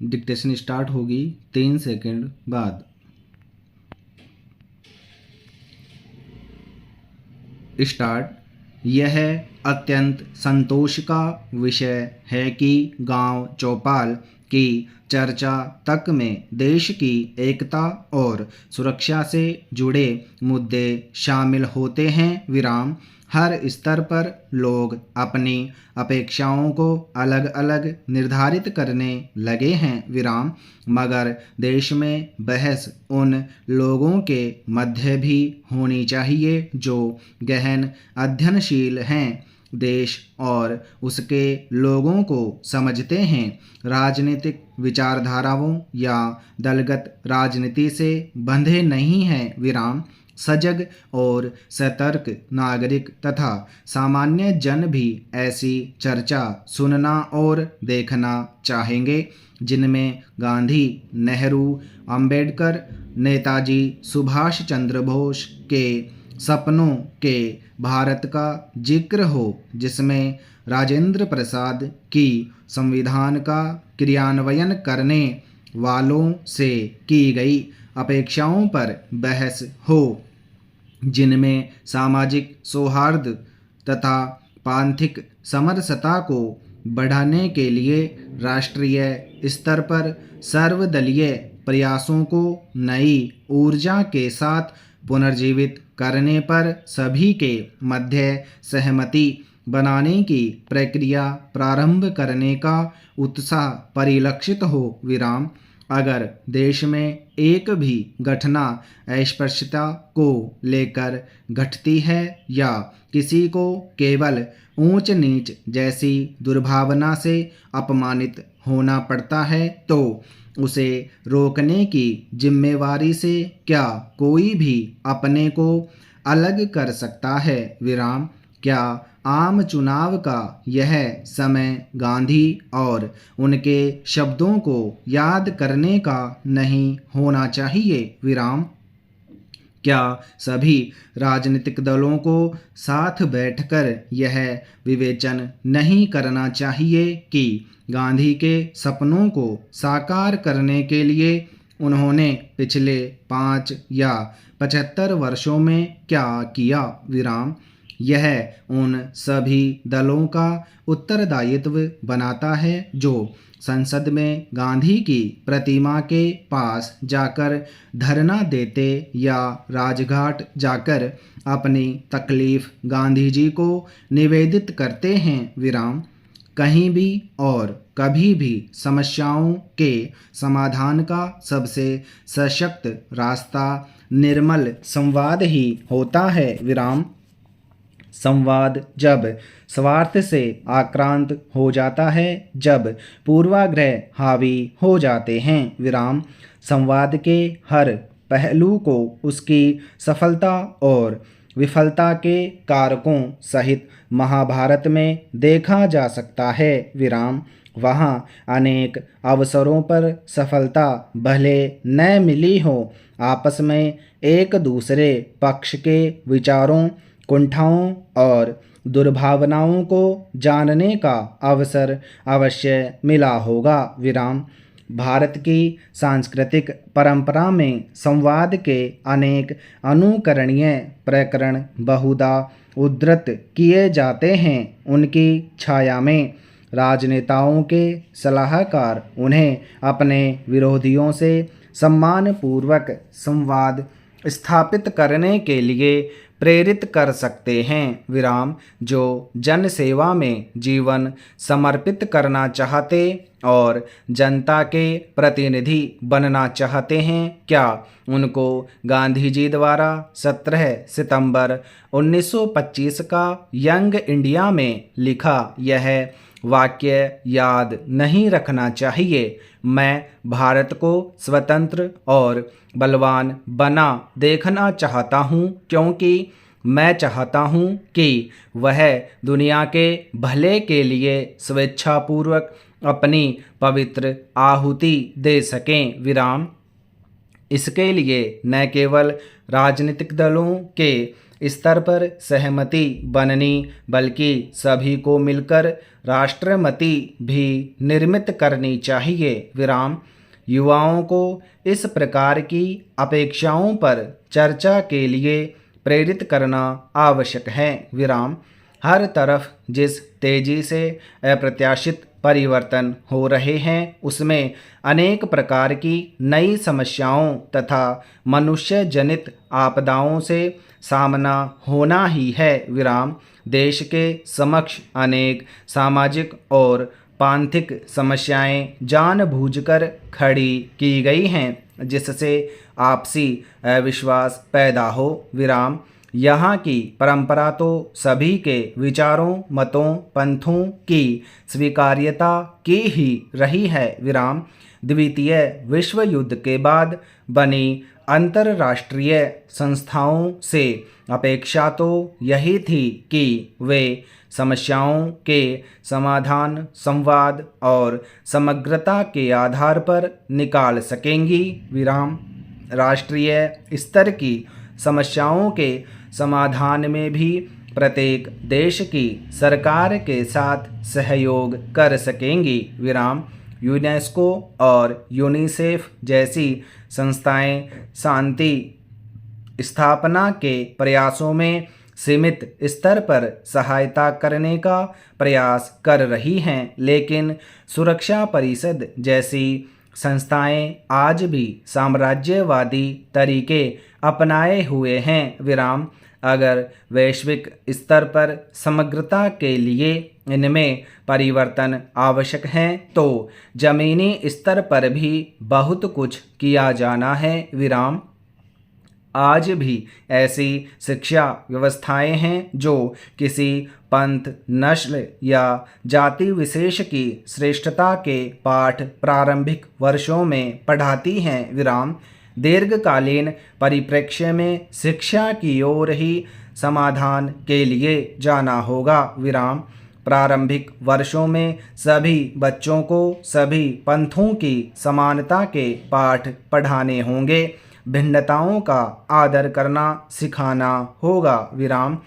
Dictation start होगी 3 second बाद। Start. यह अत्यंत संतोष का विषय है कि गांव चौपाल की चर्चा तक में देश की एकता और सुरक्षा से जुड़े मुद्दे शामिल होते हैं। विराम। हर स्तर पर लोग अपनी अपेक्षाओं को अलग अलग निर्धारित करने लगे हैं। विराम। मगर देश में बहस उन लोगों के मध्य भी होनी चाहिए जो गहन अध्ययनशील हैं, देश और उसके लोगों को समझते हैं, राजनीतिक विचारधाराओं या दलगत राजनीति से बंधे नहीं हैं। विराम। सजग और सतर्क नागरिक तथा सामान्य जन भी ऐसी चर्चा सुनना और देखना चाहेंगे जिनमें गांधी, नेहरू, अंबेडकर, नेताजी सुभाष चंद्र बोस के सपनों के भारत का जिक्र हो, जिसमें राजेंद्र प्रसाद की संविधान का क्रियान्वयन करने वालों से की गई अपेक्षाओं पर बहस हो, जिनमें सामाजिक सौहार्द तथा पांथिक समरसता को बढ़ाने के लिए राष्ट्रीय स्तर पर सर्वदलीय प्रयासों को नई ऊर्जा के साथ पुनर्जीवित करने पर सभी के मध्य सहमति बनाने की प्रक्रिया प्रारंभ करने का उत्साह परिलक्षित हो। विराम। अगर देश में एक भी घटना अस्पृश्यता को लेकर घटती है या किसी को केवल ऊंच नीच जैसी दुर्भावना से अपमानित होना पड़ता है तो उसे रोकने की जिम्मेवारी से क्या कोई भी अपने को अलग कर सकता है। विराम। क्या आम चुनाव का यह समय गांधी और उनके शब्दों को याद करने का नहीं होना चाहिए। विराम। क्या सभी राजनीतिक दलों को साथ बैठकर यह विवेचन नहीं करना चाहिए कि गांधी के सपनों को साकार करने के लिए उन्होंने पिछले 5 या 75 वर्षों में क्या किया। विराम। यह उन सभी दलों का उत्तरदायित्व बनाता है जो संसद में गांधी की प्रतिमा के पास जाकर धरना देते या राजघाट जाकर अपनी तकलीफ गांधी जी को निवेदित करते हैं। विराम। कहीं भी और कभी भी समस्याओं के समाधान का सबसे सशक्त रास्ता निर्मल संवाद ही होता है। विराम। संवाद जब स्वार्थ से आक्रांत हो जाता है, जब पूर्वाग्रह हावी हो जाते हैं। विराम। संवाद के हर पहलू को उसकी सफलता और विफलता के कारकों सहित महाभारत में देखा जा सकता है। विराम। वहाँ अनेक अवसरों पर सफलता भले न मिली हो, आपस में एक दूसरे पक्ष के विचारों, कुंठाओं और दुर्भावनाओं को जानने का अवसर अवश्य मिला होगा। विराम। भारत की सांस्कृतिक परंपरा में संवाद के अनेक अनुकरणीय प्रकरण बहुधा उद्धृत किए जाते हैं। उनकी छाया में राजनेताओं के सलाहकार उन्हें अपने विरोधियों से सम्मानपूर्वक संवाद स्थापित करने के लिए प्रेरित कर सकते हैं। विराम। जो जन सेवा में जीवन समर्पित करना चाहते और जनता के प्रतिनिधि बनना चाहते हैं, क्या उनको गांधी जी द्वारा 17 सितंबर 1925 का यंग इंडिया में लिखा यह वाक्य याद नहीं रखना चाहिए? मैं भारत को स्वतंत्र और बलवान बना देखना चाहता हूँ, क्योंकि मैं चाहता हूँ कि वह दुनिया के भले के लिए स्वेच्छापूर्वक अपनी पवित्र आहुति दे सकें। विराम। इसके लिए न केवल राजनीतिक दलों के स्तर पर सहमति बननी, बल्कि सभी को मिलकर राष्ट्रमति भी निर्मित करनी चाहिए। विराम। युवाओं को इस प्रकार की अपेक्षाओं पर चर्चा के लिए प्रेरित करना आवश्यक है। विराम। हर तरफ जिस तेजी से अप्रत्याशित परिवर्तन हो रहे हैं, उसमें अनेक प्रकार की नई समस्याओं तथा मनुष्य जनित आपदाओं से सामना होना ही है। विराम। देश के समक्ष अनेक सामाजिक और पांथिक समस्याएं जानबूझकर खड़ी की गई हैं, जिससे आपसी अविश्वास पैदा हो। विराम। यहाँ की परंपरा तो सभी के विचारों, मतों, पंथों की स्वीकार्यता की ही रही है। विराम। द्वितीय विश्व युद्ध के बाद बनी अंतर्राष्ट्रीय संस्थाओं से अपेक्षा तो यही थी कि वे समस्याओं के समाधान संवाद और समग्रता के आधार पर निकाल सकेंगी। विराम। राष्ट्रीय स्तर की समस्याओं के समाधान में भी प्रत्येक देश की सरकार के साथ सहयोग कर सकेंगी। विराम। यूनेस्को और यूनिसेफ जैसी संस्थाएं शांति स्थापना के प्रयासों में सीमित स्तर पर सहायता करने का प्रयास कर रही हैं, लेकिन सुरक्षा परिषद जैसी संस्थाएं आज भी साम्राज्यवादी तरीके अपनाए हुए हैं। विराम। अगर वैश्विक स्तर पर समग्रता के लिए इनमें परिवर्तन आवश्यक हैं, तो जमीनी स्तर पर भी बहुत कुछ किया जाना है। विराम। आज भी ऐसी शिक्षा व्यवस्थाएं हैं जो किसी पंथ, नस्ल या जाति विशेष की श्रेष्ठता के पाठ प्रारंभिक वर्षों में पढ़ाती हैं। विराम। दीर्घकालीन परिप्रेक्ष्य में शिक्षा की ओर ही समाधान के लिए जाना होगा। विराम। प्रारंभिक वर्षों में सभी बच्चों को सभी पंथों की समानता के पाठ पढ़ाने होंगे। भिन्नताओं का आदर करना सिखाना होगा। विराम।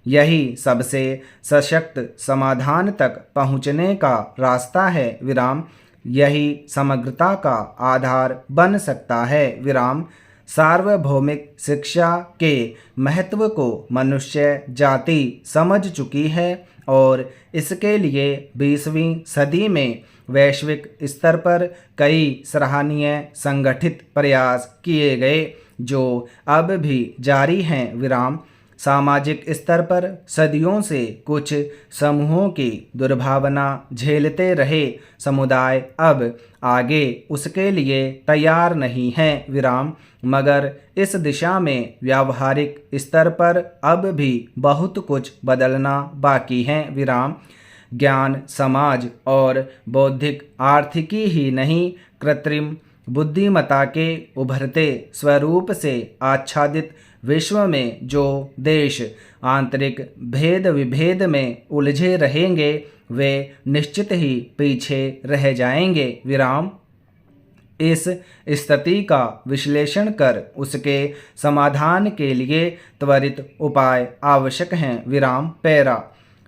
यही सबसे सशक्त समाधान तक पहुँचने का रास्ता है। विराम। यही समग्रता का आधार बन सकता है। विराम। सार्वभौमिक शिक्षा के महत्व को मनुष्य जाति समझ चुकी है और इसके लिए 20वीं सदी में वैश्विक स्तर पर कई सराहनीय संगठित प्रयास किए गए, जो अब भी जारी हैं। विराम। सामाजिक स्तर पर सदियों से कुछ समूहों की दुर्भावना झेलते रहे समुदाय अब आगे उसके लिए तैयार नहीं हैं। विराम। मगर इस दिशा में व्यावहारिक स्तर पर अब भी बहुत कुछ बदलना बाकी है। विराम। ज्ञान, समाज और बौद्धिक आर्थिकी ही नहीं, कृत्रिम बुद्धिमत्ता के उभरते स्वरूप से आच्छादित विश्व में जो देश आंतरिक भेद विभेद में उलझे रहेंगे, वे निश्चित ही पीछे रह जाएंगे। विराम। इस स्थिति का विश्लेषण कर उसके समाधान के लिए त्वरित उपाय आवश्यक हैं। विराम। पैरा।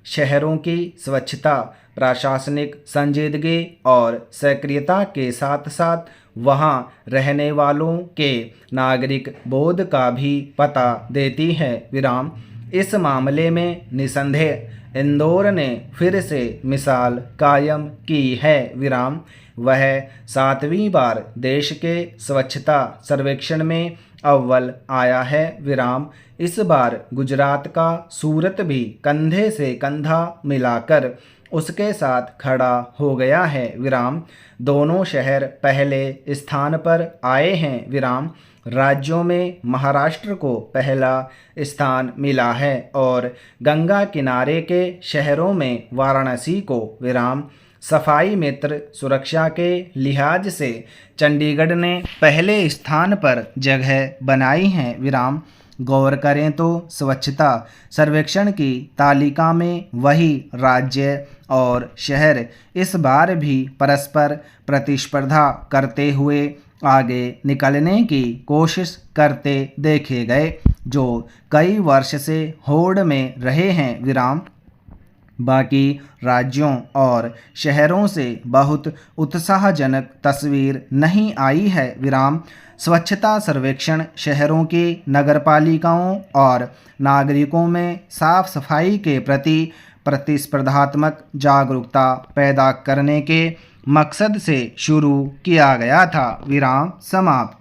शहरों की स्वच्छता, प्रशासनिक संजीदगी और सक्रियता के साथ साथ वहाँ रहने वालों के नागरिक बोध का भी पता देती है। विराम। इस मामले में निसंदेह इंदौर ने फिर से मिसाल कायम की है। विराम। वह 7वीं बार देश के स्वच्छता सर्वेक्षण में अव्वल आया है। विराम। इस बार गुजरात का सूरत भी कंधे से कंधा मिलाकर उसके साथ खड़ा हो गया है। विराम। दोनों शहर पहले स्थान पर आए हैं। विराम। राज्यों में महाराष्ट्र को पहला स्थान मिला है और गंगा किनारे के शहरों में वाराणसी को। विराम। सफाई मित्र सुरक्षा के लिहाज से चंडीगढ़ ने पहले स्थान पर जगह बनाई है। विराम। गौर करें तो स्वच्छता सर्वेक्षण की तालिका में वही राज्य और शहर इस बार भी परस्पर प्रतिस्पर्धा करते हुए आगे निकलने की कोशिश करते देखे गए, जो कई वर्ष से होड़ में रहे हैं। विराम बाकी राज्यों और शहरों से बहुत उत्साहजनक तस्वीर नहीं आई है। विराम स्वच्छता सर्वेक्षण शहरों की नगरपालिकाओं और नागरिकों में साफ सफाई के प्रति प्रतिस्पर्धात्मक जागरूकता पैदा करने के मकसद से शुरू किया गया था। विराम समाप्त।